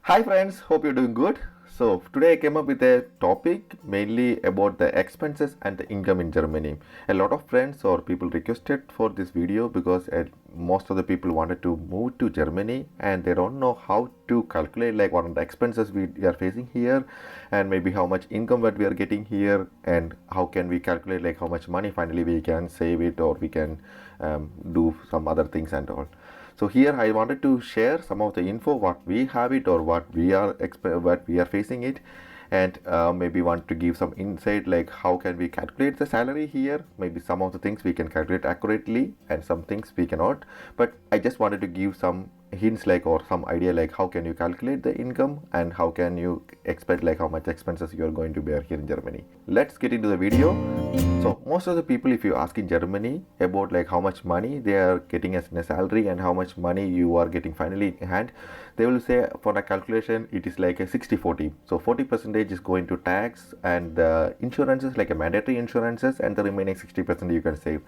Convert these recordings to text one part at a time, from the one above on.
Hi friends, hope you're doing good. So today I came up with a topic mainly about the expenses and the income in Germany. A lot of friends or people requested for this video because most of the people wanted to move to Germany and they don't know how to calculate like what are the expenses we are facing here and maybe how much income that we are getting here and how can we calculate like how much money finally we can save it or we can do some other things and all. So here I wanted to share some of the info what we have it or what we are facing it, and maybe want to give some insight like how can we calculate the salary here. Maybe some of the things we can calculate accurately and some things we cannot. But I just wanted to give some hints like or some idea like how can you calculate the income and how can you expect like how much expenses you are going to bear here in Germany. Let's get into the video. So most of the people, if you ask in Germany about like how much money they are getting as a salary and how much money you are getting finally in hand, they will say for the calculation it is like a 60-40. So 40% is going to tax and the insurances like a mandatory insurances, and the remaining 60% you can save.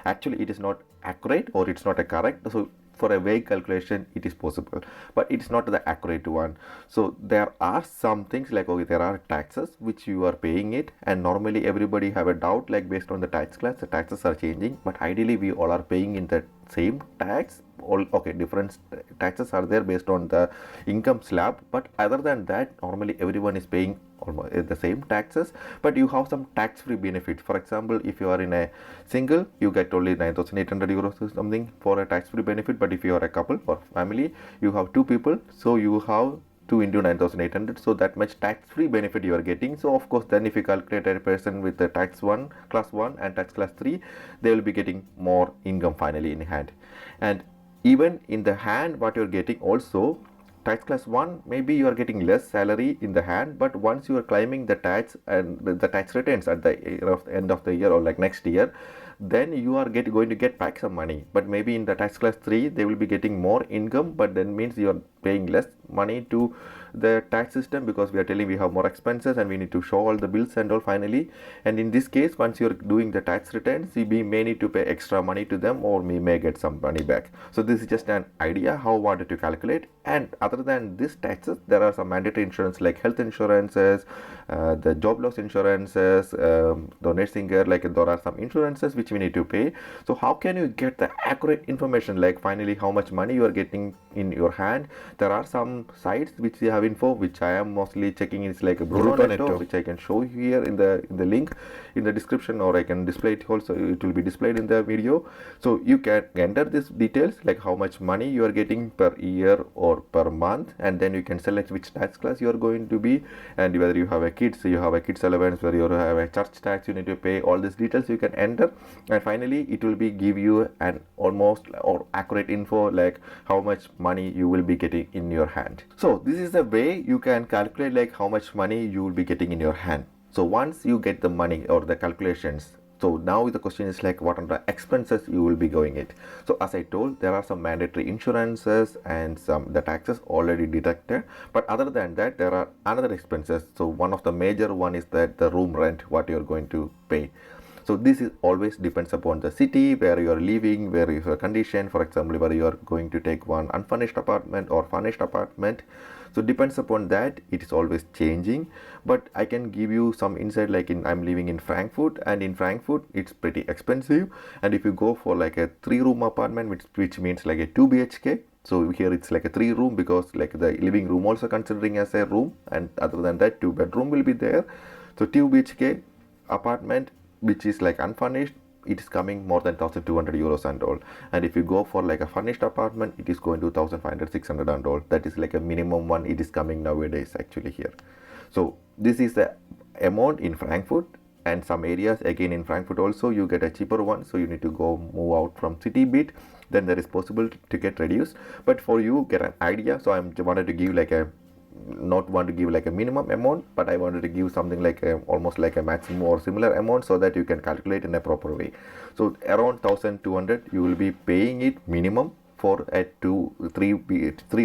Actually it is not accurate or it's not a correct. So for a vague calculation it is possible, but it's not the accurate one. So there are some things like, okay, there are taxes which you are paying it, and normally everybody have a doubt like based on the tax class the taxes are changing, but ideally we all are paying in the same tax. All okay, different taxes are there based on the income slab, but other than that normally everyone is paying almost the same taxes, but you have some tax-free benefits. For example, if you are in a single, you get only 9,800 euros or something for a tax-free benefit, but if you are a couple or family, you have two people, so you have 2 into 9,800, so that much tax-free benefit you are getting. So of course then if you calculate a person with the tax 1 class 1 and tax class 3, they will be getting more income finally in hand. And even in the hand what you are getting also, tax class 1 maybe you are getting less salary in the hand, but once you are claiming the tax and the tax returns at the end of the year or like next year, then you are going to get back some money. But maybe in the tax class 3 they will be getting more income, but then means you are paying less money to the tax system because we are telling we have more expenses and we need to show all the bills and all finally. And in this case, once you're doing the tax returns, we may need to pay extra money to them or we may get some money back. So this is just an idea how I wanted to calculate. And other than this taxes, there are some mandatory insurance like health insurances, the job loss insurances, the nursing care, like there are some insurances which we need to pay. So how can you get the accurate information like finally how much money you are getting in your hand? There are some sites which they have info which I am mostly checking. It's like a Bruno Netto, which I can show here in the link in the description, or I can display it also. It will be displayed in the video, so you can enter these details like how much money you are getting per year or per month, and then you can select which tax class you are going to be, and whether you have a kids, so you have a kids allowance, whether you have a church tax you need to pay. All these details you can enter, and finally it will be give you an almost or accurate info like how much money you will be getting in your hand. So this is the way you can calculate like how much money you will be getting in your hand. So once you get the money or the calculations, so now the question is like what are the expenses you will be going it. So as I told, there are some mandatory insurances and some the taxes already deducted, but other than that there are another expenses. So one of the major one is that the room rent what you are going to pay. So this is always depends upon the city where you are living, where is your condition. For example, whether you are going to take one unfurnished apartment or furnished apartment. So depends upon that, it is always changing. But I can give you some insight like I'm living in Frankfurt, and in Frankfurt it's pretty expensive. And if you go for like a 3-room apartment, which means like a 2 BHK. So here it's like a 3-room because like the living room also considering as a room, and other than that 2-bedroom will be there. So 2 BHK apartment which is like unfurnished, it is coming more than 1,200 euros and all. And if you go for like a furnished apartment, it is going to 1,500, 600 and all. That is like a minimum one it is coming nowadays actually here. So this is the amount in Frankfurt, and some areas again in Frankfurt also you get a cheaper one, so you need to go move out from city bit, then there is possible to get reduced. But for you get an idea, so I wanted to give like a not want to give like a minimum amount, but I wanted to give something like almost like a maximum or similar amount so that you can calculate in a proper way. So around 1,200 you will be paying it minimum for a three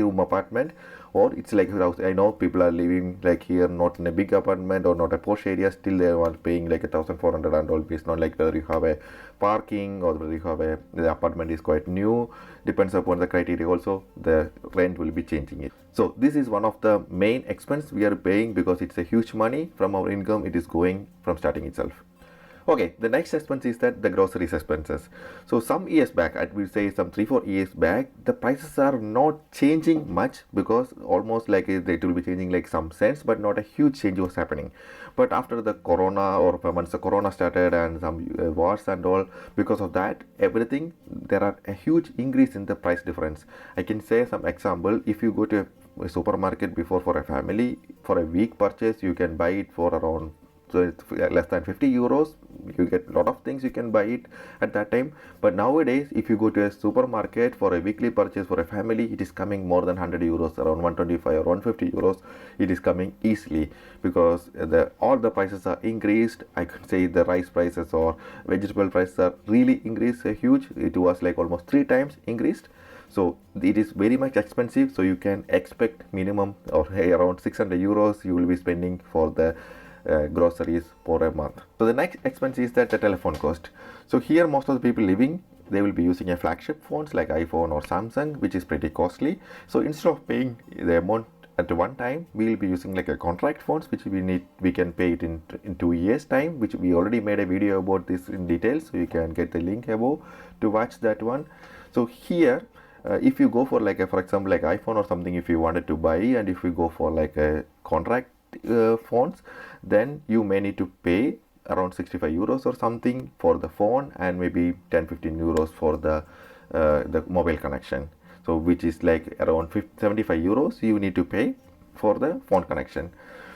room apartment, or it's like house. I know people are living like here, not in a big apartment or not a posh area, still they are paying like 1,400 and all. It's not like whether you have a parking or whether you have the apartment is quite new. Depends upon the criteria also, the rent will be changing it. So this is one of the main expense we are paying because it's a huge money from our income. It is going from starting itself. Okay, the next expense is that the groceries expenses. So some years back, I will say some 3-4 years back, the prices are not changing much because almost like it will be changing like some cents, but not a huge change was happening. But after the corona, or once the corona started and some wars and all, because of that, everything, there are a huge increase in the price difference. I can say some example. If you go to a supermarket before for a family, for a week purchase, you can buy it for around, so it's less than 50 euros. You get a lot of things, you can buy it at that time. But nowadays, if you go to a supermarket for a weekly purchase for a family, it is coming more than 100 euros, around 125 or 150 euros. It is coming easily because all the prices are increased. I could say the rice prices or vegetable prices are really increased, huge. It was like almost 3 times increased. So it is very much expensive. So you can expect minimum or around 600 euros you will be spending for the groceries for a month. So the next expense is that the telephone cost. So here most of the people living, they will be using a flagship phones like iPhone or Samsung, which is pretty costly. So instead of paying the amount at one time, we will be using like a contract phones, which we can pay it in 2 years time, which we already made a video about this in detail. So you can get the link above to watch that one. So here, if you go for like for example like iPhone or something, if you wanted to buy, and if you go for like a contract phones, then you may need to pay around 65 euros or something for the phone, and maybe 10-15 euros for the mobile connection. So which is like around 75 euros you need to pay for the phone connection.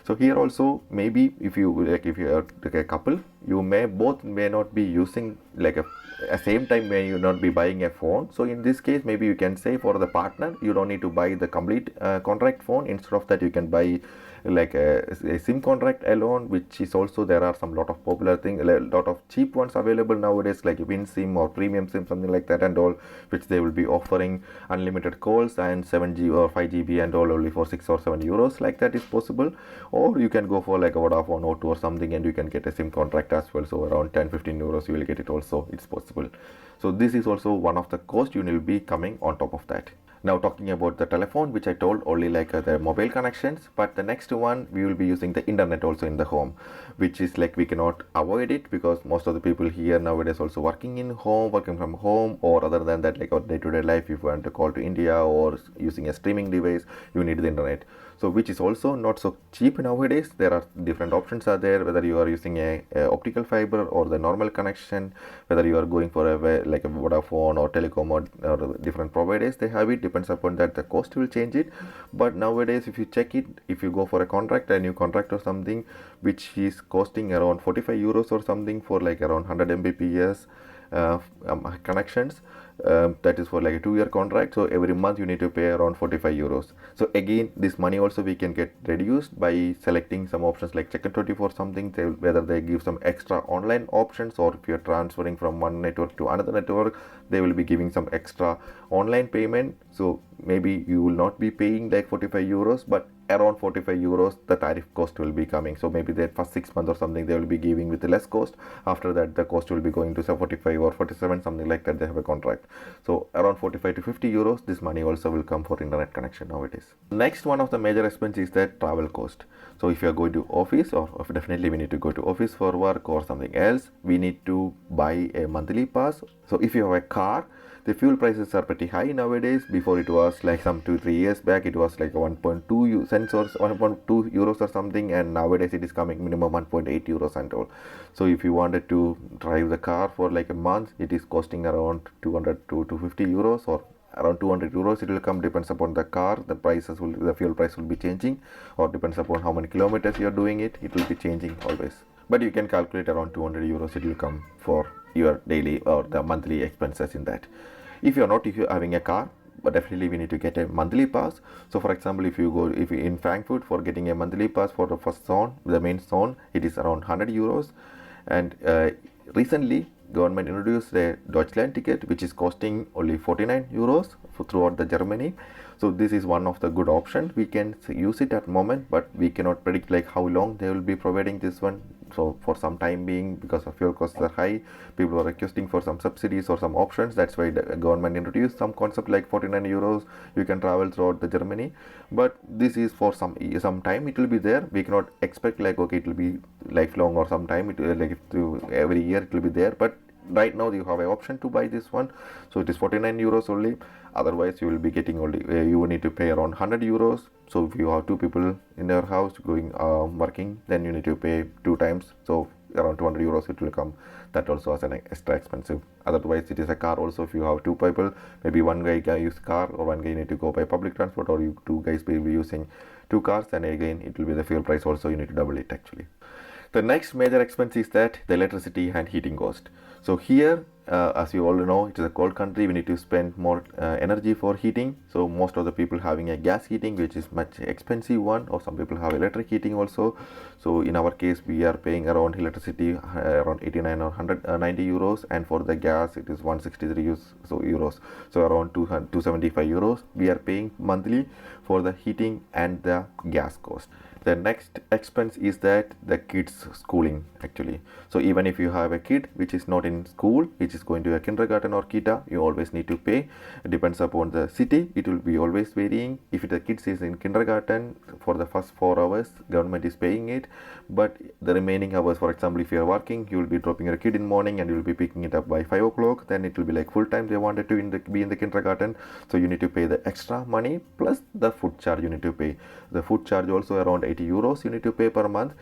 So here also, maybe if you are like a couple, you both may not be using like at same time, may you not be buying a phone. So in this case, maybe you can say for the partner, you don't need to buy the complete contract phone. Instead of that, you can buy like a SIM contract alone, which is also, there are some lot of popular things, a lot of cheap ones available nowadays, like Win SIM or Premium SIM, something like that and all, which they will be offering unlimited calls and 7G or 5GB and all only for 6 or 7 euros, like that is possible. Or you can go for like a Vodafone O2 or something, and you can get a SIM contract as well. So around 10-15 euros you will get it also, it's possible. So this is also one of the cost you will be coming on top of that. Now talking about the telephone, which I told only like the mobile connections, but the next one, we will be using the internet also in the home, which is like we cannot avoid it because most of the people here nowadays also working from home, or other than that, like our day-to-day life, if you want to call to India or using a streaming device, you need the internet. So which is also not so cheap nowadays. There are different options are there, whether you are using a optical fiber or the normal connection, whether you are going for like a Vodafone or Telecom or different providers, they have it. Depends upon that, the cost will change it. But nowadays, if you check it, if you go for a new contract or something, which is costing around 45 euros or something for like around 100 Mbps connections, that is for like a 2-year contract. So every month you need to pay around 45 euros. So again, this money also we can get reduced by selecting some options like Check-in24 something, whether they give some extra online options, or if you're transferring from one network to another network, they will be giving some extra online payment. So maybe you will not be paying like 45 euros, but around 45 euros the tariff cost will be coming. So maybe the first 6 months or something they will be giving with less cost. After that, the cost will be going to say 45 or 47, something like that. They have a contract. So around 45 to 50 euros, this money also will come for internet connection nowadays. Next one of the major expense is that travel cost. So if you are going to office, or definitely we need to go to office for work or something else, we need to buy a monthly pass. So if you have a car, the fuel prices are pretty high nowadays. Before it was like some 2-3 years back, it was like 1.2 cents or 1.2 euros or something, and nowadays it is coming minimum 1.8 euros and all. So if you wanted to drive the car for like a month, it is costing around 200 to 250 euros, or around 200 euros it will come. Depends upon the car, the fuel price will be changing, or depends upon how many kilometers you are doing it will be changing always. But you can calculate around 200 euros it will come for your daily or the monthly expenses in that. If you're having a car, but definitely we need to get a monthly pass. So for example, if you in Frankfurt for getting a monthly pass for the first zone, the main zone, it is around 100 euros. And recently government introduced a Deutschland ticket, which is costing only 49 euros throughout the Germany. So this is one of the good options. We can use it at moment, but we cannot predict like how long they will be providing this one. So for some time being, because of fuel costs are high, people are requesting for some subsidies or some options. That's why the government introduced some concept like 49 euros. You can travel throughout the Germany, but this is for some time. It will be there. We cannot expect like okay, it will be lifelong or some time. It will like every year it will be there, but right now you have an option to buy this one. So it is 49 euros only. Otherwise you will be getting only you will need to pay around 100 euros. So if you have two people in your house going working, then you need to pay two times, so around 200 euros it will come. That also is an extra expensive. Otherwise it is a car also. If you have two people, maybe one guy can use car or one guy need to go by public transport, or you two guys will be using two cars, then again it will be the fuel price also, you need to double it actually. The next major expense is that the electricity and heating cost. So here, as you all know, it is a cold country. We need to spend more energy for heating. So most of the people having a gas heating, which is much expensive one, or some people have electric heating also. So in our case, we are paying around electricity around 89 or 190 euros, and for the gas it is 163 euros. So around 275 euros we are paying monthly for the heating and the gas cost. The next expense is that the kids schooling actually. So even if you have a kid which is not in school, which is going to a kindergarten or kita, you always need to pay. It depends upon the city, it will be always varying. If the kids is in kindergarten, for the first 4 hours government is paying it, but the remaining hours, for example if you are working, you will be dropping your kid in morning and you will be picking it up by 5 o'clock, then it will be like full time they wanted to be in the kindergarten. So you need to pay the extra money plus the food charge you need to pay. The food charge also around 80 euros you need to pay per month,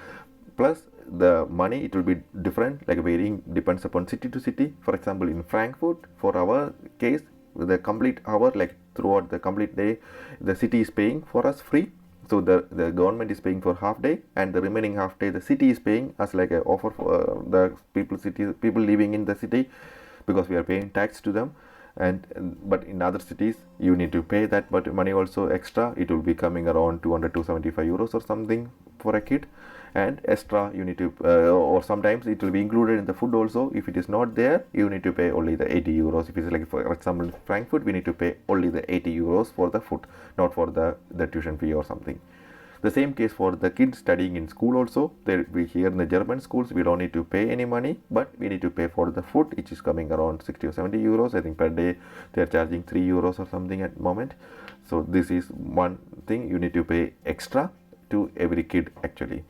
plus the money it will be different, like varying, depends upon city to city. For example in Frankfurt, for our case, the complete hour, like throughout the complete day, the city is paying for us free. So the government is paying for half day, and the remaining half day the city is paying as like a offer for the people living in the city, because we are paying tax to them. And but in other cities you need to pay that but money also extra. It will be coming around 200 to 75 euros or something for a kid, and extra you need to or sometimes it will be included in the food also. If it is not there, you need to pay only the 80 euros. If it's like for example Frankfurt, we need to pay only the 80 euros for the food, not for the tuition fee or something. The same case for the kids studying in school also. We here in the German schools we don't need to pay any money, but we need to pay for the food, which is coming around 60 or 70 euros. I think per day they are charging 3 euros or something at the moment. So this is one thing you need to pay extra to every kid actually.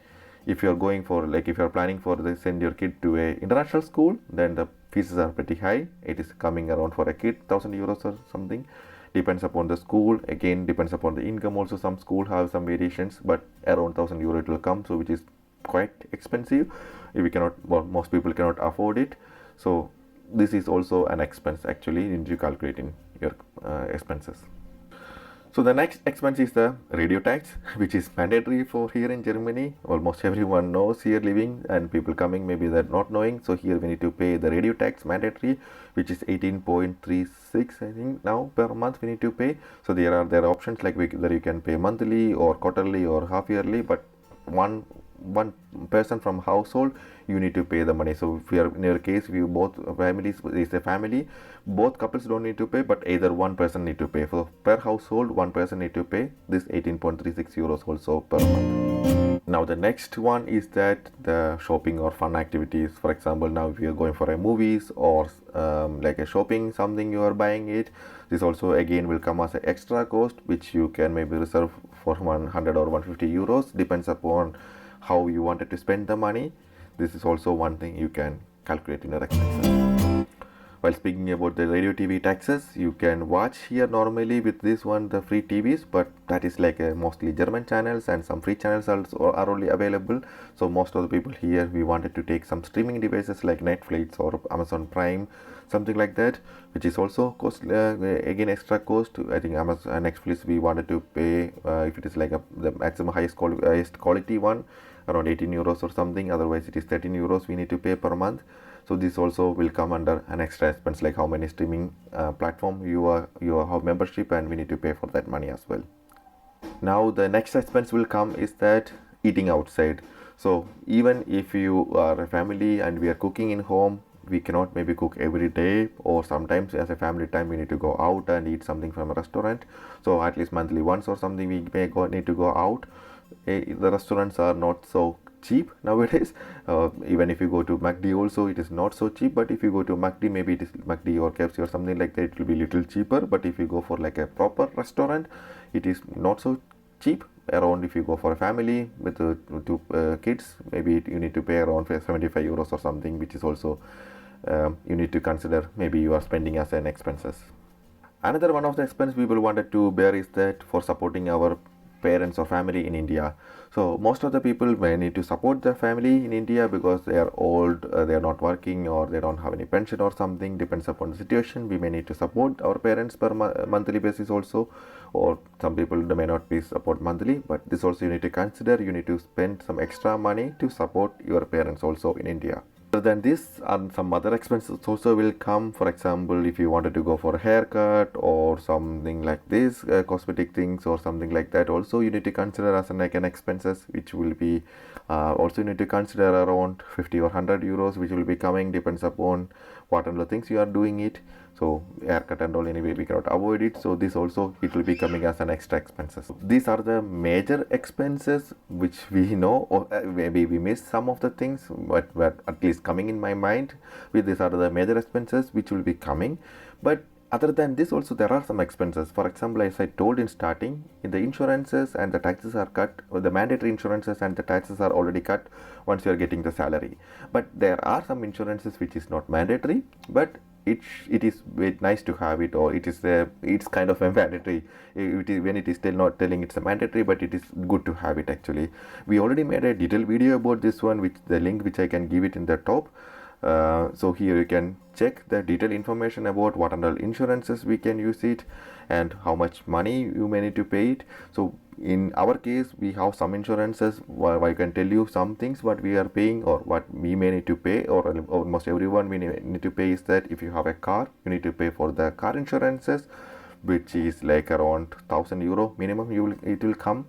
If you are going for, like if you are planning for send your kid to a international school, then the fees are pretty high. It is coming around for a kid 1000 euros or something. Depends upon the school, again depends upon the income also. Some school have some variations, but around 1000 euro it will come, so which is quite expensive. If we cannot, well, most people cannot afford it. So this is also an expense actually, you need to calculate in your expenses. So the next expense is the radio tax, which is mandatory for here in Germany. Almost everyone knows here living, and people coming maybe they're not knowing. So here we need to pay the radio tax mandatory, which is 18.36 I think now per month we need to pay. So there are options like whether you can pay monthly or quarterly or half yearly, but one person from household you need to pay the money. So if you are in your case, if you both families is a family, both couples don't need to pay, but either one person need to pay. So per household one person need to pay this 18.36 euros also per month. Now the next one is that the shopping or fun activities. For example, now if you are going for a movies or like a shopping something, you are buying it, this also again will come as an extra cost, which you can maybe reserve for 100 or 150 euros, depends upon how you wanted to spend the money. This is also one thing you can calculate in your expenses. While speaking about the radio TV taxes, you can watch here normally with this one the free TVs, but that is like mostly German channels, and some free channels also are only available. So most of the people here, we wanted to take some streaming devices like Netflix or Amazon Prime, something like that, which is also cost again extra cost. I think Amazon Netflix we wanted to pay if it is like the maximum highest quality one, around 18 euros or something. Otherwise it is 13 euros we need to pay per month. So this also will come under an extra expense, like how many streaming platform you have membership, and we need to pay for that money as well. Now the next expense will come is that eating outside. So even if you are a family and we are cooking in home, we cannot maybe cook every day, or sometimes as a family time we need to go out and eat something from a restaurant. So at least monthly once or something we may need to go out. The restaurants are not so cheap nowadays. Even if you go to McD also, it is not so cheap. But if you go to McD, maybe it is McD or KFC or something like that, it will be little cheaper. But if you go for like a proper restaurant, it is not so cheap. Around, if you go for a family with two kids, maybe you need to pay around 75 euros or something, which is also you need to consider maybe you are spending as an expenses. Another one of the expense people wanted to bear is that for supporting our parents or family in India. So most of the people may need to support their family in India because they are old, they are not working, or they don't have any pension or something, depends upon the situation. We may need to support our parents per monthly basis also, or some people they may not be support monthly, but this also you need to consider. You need to spend some extra money to support your parents also in India. Other than this, some other expenses also will come. For example, if you wanted to go for a haircut or something like this, cosmetic things or something like that, also you need to consider as an expenses, which will be also you need to consider around 50 or 100 euros, which will be coming, depends upon what and the things you are doing it. So haircut and all, anyway we cannot avoid it, so this also it will be coming as an extra expenses. These are the major expenses which we know, or maybe we miss some of the things, but at least coming in my mind. With these are the major expenses which will be coming. But other than this also there are some expenses. For example, as I told in starting, in the insurances and the taxes are cut, or the mandatory insurances and the taxes are already cut once you are getting the salary. But there are some insurances which is not mandatory, but it is very nice to have it, or it's kind of a mandatory. It is when it is still not telling it's a mandatory, but it is good to have it actually. We already made a detailed video about this one, which the link which I can give it in the top. So here you can check the detailed information about what under insurances we can use it and how much money you may need to pay it. So in our case, we have some insurances where I can tell you some things what we are paying or what we may need to pay, or almost everyone we need to pay is that if you have a car, you need to pay for the car insurances, which is like around 1000 euro minimum it will come.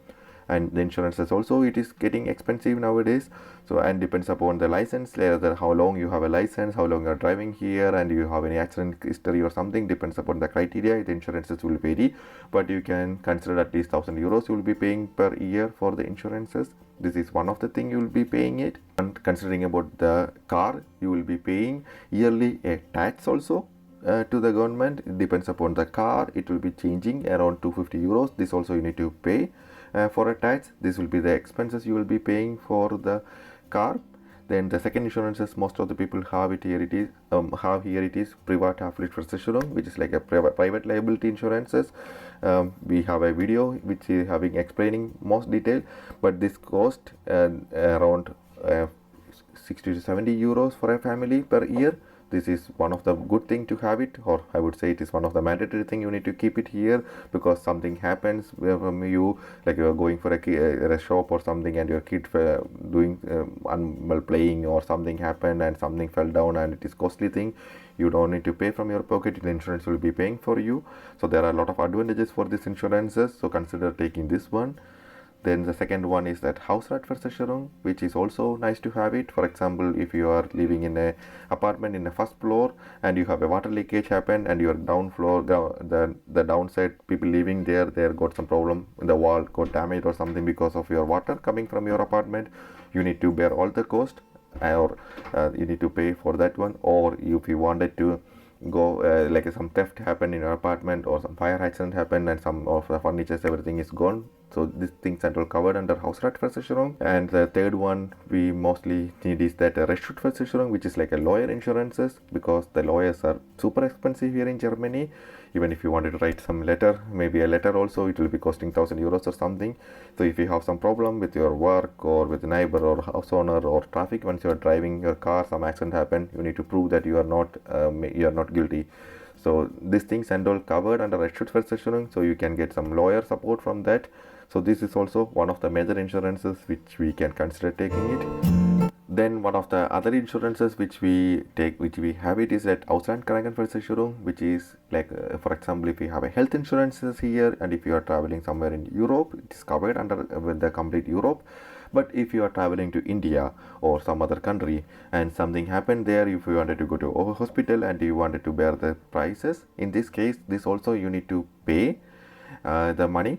And the insurances also, it is getting expensive nowadays. So, and depends upon the license, how long you have a license, how long you are driving here, and you have any accident history or something, depends upon the criteria. The insurances will vary, but you can consider at least 1000 euros you will be paying per year for the insurances. This is one of the thing you will be paying it. And considering about the car, you will be paying yearly a tax also to the government. It depends upon the car, it will be changing around 250 euros. This also you need to pay for a tax. This will be the expenses you will be paying for the car. Then the second insurances most of the people have it here. It is private Haftpflichtversicherung, which is like a private liability insurances. We have a video which is having explaining most detail, but this cost around 60 to 70 euros for a family per year. This is one of the good thing to have it, or I would say it is one of the mandatory thing. You need to keep it here because something happens when you, like you are going for a shop or something and your kid doing playing or something happened and something fell down and it is costly thing. You don't need to pay from your pocket, the insurance will be paying for you. So there are a lot of advantages for these insurances, so consider taking this one. Then the second one is that Hausratversicherung, which is also nice to have it. For example, if you are living in a apartment in the first floor and you have a water leakage happen and your down floor, the downside people living there, they got some problem, the wall got damaged or something because of your water coming from your apartment, you need to bear all the cost, or you need to pay for that one. Or if you wanted to go like some theft happened in your apartment or some fire accident happened and some of the furniture, everything is gone, so these things are all covered under Hausratversicherung. And the third one we mostly need is that Rechtsschutzversicherung, which is like a lawyer insurances, because the lawyers are super expensive here in Germany. Even if you wanted to write some letter, maybe a letter also, it will be costing 1000 euros or something. So if you have some problem with your work or with a neighbor or house owner or traffic, once you are driving your car, some accident happened, you need to prove that you are not guilty. So these things and all covered under Rechtsschutzversicherung, so you can get some lawyer support from that. So this is also one of the major insurances which we can consider taking it. Then one of the other insurances which we have it is that Ausland Krankenversicherung, which is like for example, if you have a health insurances here and if you are traveling somewhere in Europe, it is covered under with the complete Europe. But if you are traveling to India or some other country and something happened there, if you wanted to go to a hospital and you wanted to bear the prices, in this case, this also you need to pay the money.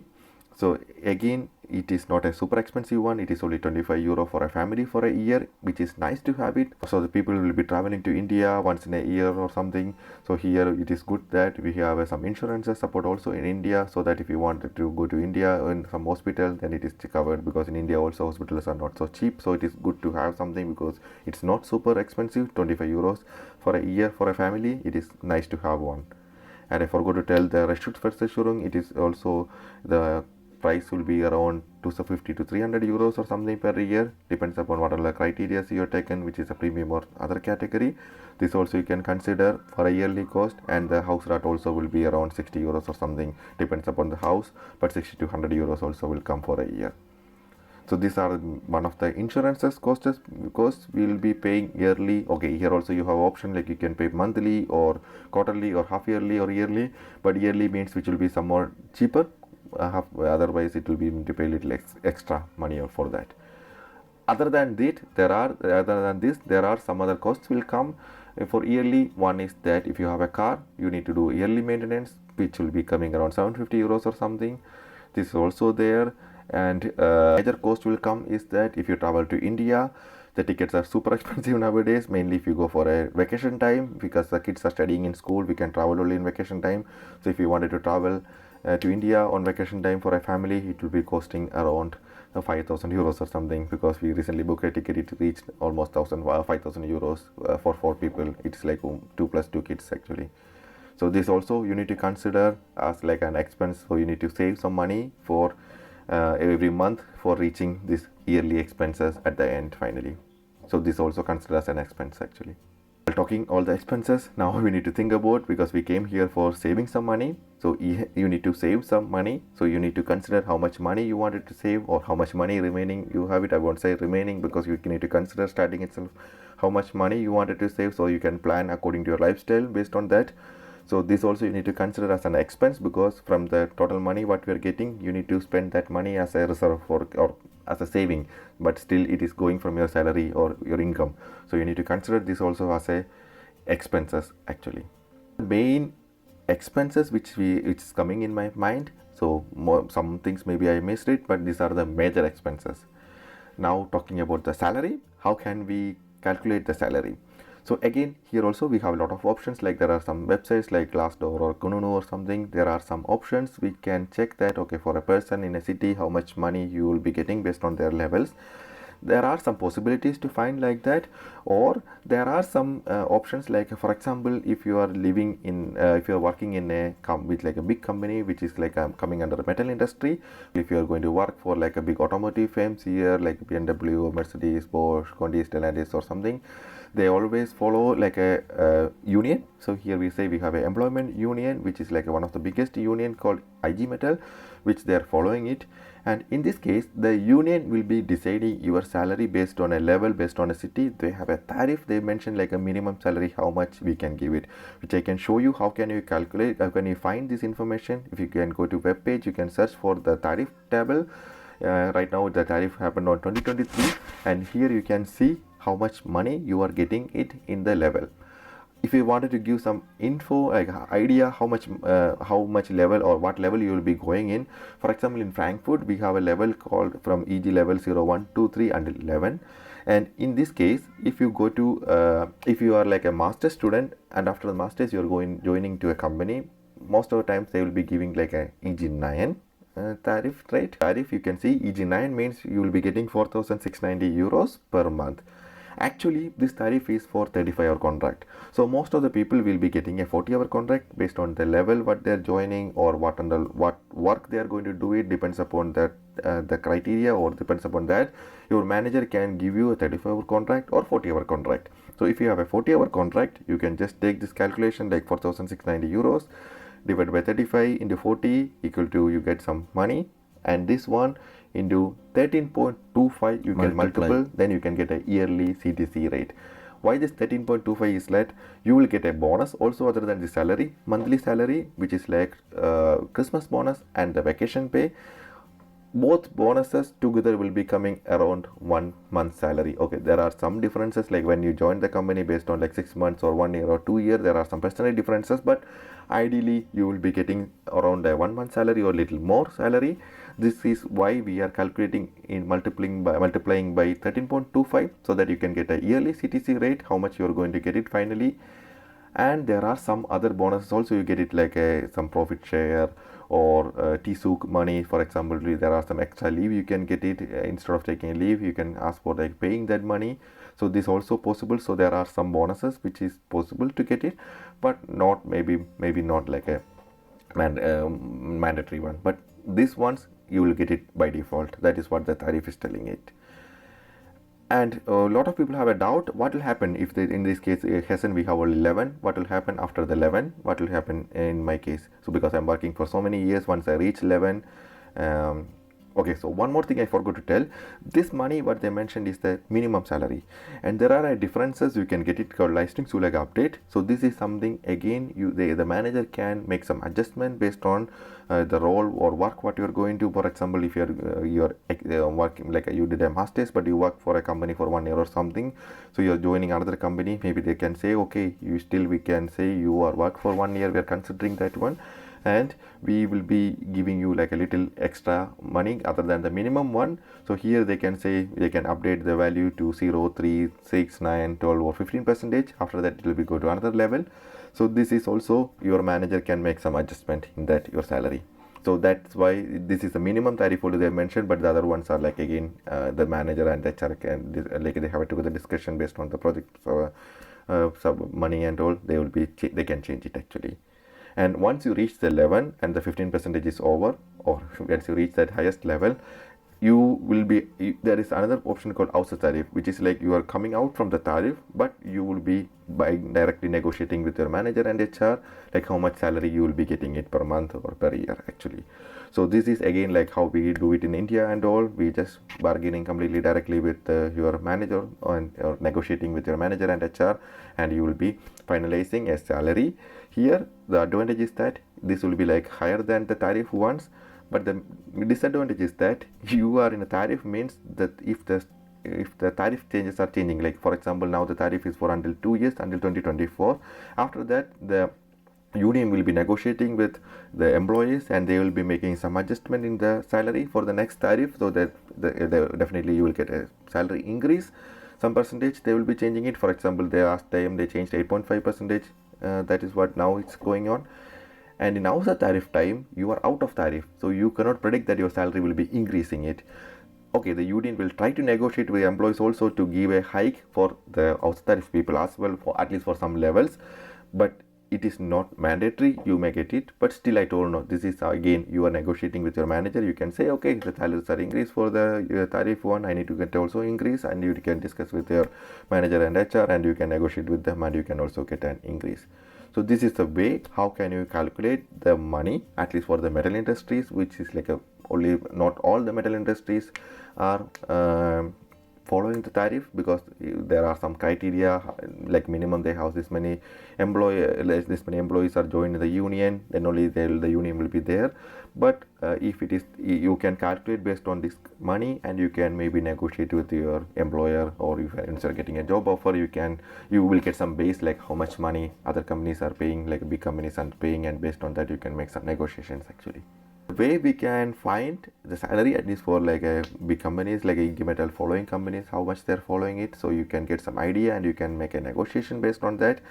So again, it is not a super expensive one. It is only 25 euro for a family for a year, which is nice to have it. So the people will be traveling to India once in a year or something. So here it is good that we have some insurance support also in India, so that if you wanted to go to India in some hospital, then it is covered, because in India also hospitals are not so cheap. So it is good to have something because it's not super expensive. 25 euros for a year for a family, it is nice to have one. And I forgot to tell the Rechtsschutzversicherung, it is also the price will be around 250 to 300 euros or something per year, depends upon what are the criteria you have taken, which is a premium or other category. This also you can consider for a yearly cost. And the house rat also will be around 60 euros or something, depends upon the house, but 60 to 100 euros also will come for a year. So these are one of the insurances costs, because we will be paying yearly. Okay, here also you have option like you can pay monthly or quarterly or half yearly or yearly, but yearly means which will be some more cheaper. Otherwise it will be to pay little extra money for that. Other than this, there are some other costs will come for yearly. One is that if you have a car, you need to do yearly maintenance, which will be coming around 750 euros or something. This is also there. And major cost will come is that if you travel to India, the tickets are super expensive nowadays, mainly if you go for a vacation time, because the kids are studying in school. We can travel only in vacation time. So if you wanted to travel to India on vacation time for a family, it will be costing around 5,000 euros or something, because we recently booked a ticket. It reached almost 5,000 euros for 4 people. It's like 2 plus 2 kids actually. So this also you need to consider as like an expense. So you need to save some money for every month for reaching these yearly expenses at the end finally. So this also considered as an expense actually. While talking all the expenses, now we need to think about, because we came here for saving some money. So you need to save some money. So you need to consider how much money you wanted to save, or how much money remaining you have it. I won't say remaining, because you need to consider starting itself how much money you wanted to save, so you can plan according to your lifestyle based on that. So this also you need to consider as an expense, because from the total money what we are getting, you need to spend that money as a reserve for, or as a saving, but still it is going from your salary or your income. So you need to consider this also as a expenses actually. The main expenses which is coming in my mind, so some things maybe I missed it, but these are the major expenses. Now talking about the salary, how can we calculate the salary? So again, here also we have a lot of options, like there are some websites like Glassdoor or Kununu or something. There are some options we can check that, okay, for a person in a city, how much money you will be getting based on their levels. There are some possibilities to find like that, or there are some options like, for example, if you are living in if you are working in a with like a big company which is like coming under the metal industry. If you are going to work for like a big automotive firms here like BMW, Mercedes, Bosch, Conti, Stellantis or something, they always follow like a union. So here we say we have an employment union, which is like one of the biggest union called IG Metall, which they are following it. And in this case, the union will be deciding your salary based on a level, based on a city. They have a tariff. They mention like a minimum salary, how much we can give it, which I can show you. How can you calculate? How can you find this information? If you can go to web page, you can search for the tariff table. Right now the tariff happened on 2023, and here you can see how much money you are getting it in the level. If you wanted to give some info, like idea how much level or what level you will be going in. For example, in Frankfurt we have a level called from EG level 0, 1, 2, 3 until 11. And in this case, if you go to if you are like a master student, and after the masters you are joining to a company, most of the times they will be giving like a EG9 tariff, right? Tariff, you can see EG9 means you will be getting 4,690 euros per month. Actually, this tariff is for 35-hour contract. So most of the people will be getting a 40-hour contract based on the level what they are joining, or what work they are going to do. It depends upon that the criteria, or depends upon that your manager can give you a 35-hour contract or 40-hour contract. So if you have a 40-hour contract, you can just take this calculation like 4,690 euros divided by 35 into 40 equal to, you get some money. And this one into 13.25, you can multiple, then you can get a yearly CTC rate. Why this 13.25 is that you will get a bonus also other than the salary, monthly salary, which is like Christmas bonus and the vacation pay. Both bonuses together will be coming around 1 month salary. Okay, there are some differences, like when you join the company based on like 6 months or 1 year or 2 years, there are some percentage differences, but ideally you will be getting around a 1 month salary or little more salary. This is why we are calculating in multiplying by 13.25, so that you can get a yearly CTC rate, how much you are going to get it finally. And there are some other bonuses also, you get it like some profit share or TSUK money. For example, there are some extra leave, you can get it instead of taking a leave, you can ask for like paying that money. So this also possible. So there are some bonuses which is possible to get it, but not maybe not like a mandatory one, but these ones you will get it by default. That is what the tariff is telling it. And a lot of people have a doubt, what will happen if they, in this case Hessen we have only 11, what will happen after the 11, what will happen in my case. So because I'm working for so many years, once I reach 11, okay, so one more thing I forgot to tell, this money what they mentioned is the minimum salary, and there are differences. You can get it called Leistungszuschlag update. So this is something again the manager can make some adjustment based on the role or work what you're going to. For example, if you're working like you did a master's but you work for a company for 1 year or something, so you're joining another company, maybe they can say, okay, we can say you are work for 1 year, we are considering that one, and we will be giving you like a little extra money other than the minimum one. So here they can say they can update the value to 0, 3, 6, 9, 12 or 15%. After that it will be go to another level. So this is also your manager can make some adjustment in that your salary. So that's why this is the minimum tariff only they mentioned, but the other ones are like again the manager and the HR can like they have to go the discussion based on the project. So some money and all they can change it actually. And once you reach the 11 and the 15% is over, or once you reach that highest level, you will be, there is another option called outside tariff, which is like you are coming out from the tariff, but you will be by directly negotiating with your manager and HR, like how much salary you will be getting it per month or per year actually. So this is again like how we do it in India and all. We just bargaining completely directly with your manager or negotiating with your manager and HR, and you will be finalizing a salary. Here the advantage is that this will be like higher than the tariff ones, but the disadvantage is that you are in a tariff means that if the tariff changes are changing, like for example now the tariff is for until 2 years, until 2024. After that the union will be negotiating with the employees and they will be making some adjustment in the salary for the next tariff, so that definitely you will get a salary increase, some percentage they will be changing it. For example, they changed 8.5%, that is what now it's going on. And in outside tariff time you are out of tariff, so you cannot predict that your salary will be increasing it. Okay, the union will try to negotiate with the employees also to give a hike for the outside tariff people as well, for at least for some levels, but it is not mandatory. You may get it, but still I told no, this is again you are negotiating with your manager. You can say, okay, the salaries are increased for the tariff one, I need to get also increase, and you can discuss with your manager and HR and you can negotiate with them and you can also get an increase. So this is the way how can you calculate the money, at least for the metal industries, which is like only not all the metal industries are following the tariff, because there are some criteria, like minimum they have this many employees are joined the union, then only the union will be there. But if it is, you can calculate based on this money and you can maybe negotiate with your employer, or if instead of getting a job offer, you will get some base like how much money other companies are paying, like big companies are paying, and based on that you can make some negotiations actually. The way we can find the salary, at least for like big companies like IG Metall following companies, how much they're following it, so you can get some idea and you can make a negotiation based on that.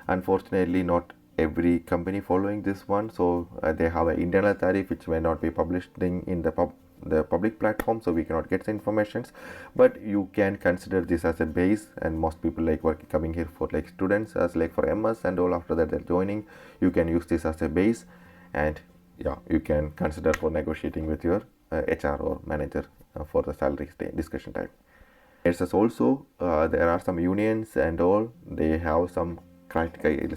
Unfortunately, not every company following this one, so they have an internal tariff which may not be published in the public platform, so we cannot get the informations, but you can consider this as a base. And most people like coming here for like students as like for MS and all, after that they're joining, you can use this as a base, and yeah, you can consider for negotiating with your HR or manager for the salary discussion time. There's also there are some unions and all, they have some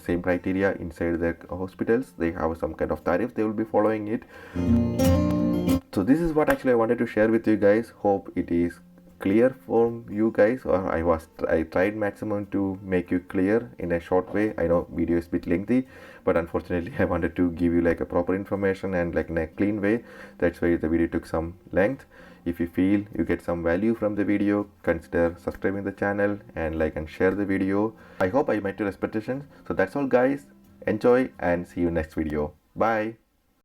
same criteria inside the hospitals. They have some kind of tariff, they will be following it. So this is what actually I wanted to share with you guys. Hope it is clear for you guys, or I tried maximum to make you clear in a short way. I know video is a bit lengthy, but unfortunately I wanted to give you like a proper information and like in a clean way. That's why the video took some length. If you feel you get some value from the video, consider subscribing the channel and like and share the video. I hope I met your expectations. So that's all guys. Enjoy and see you next video. Bye.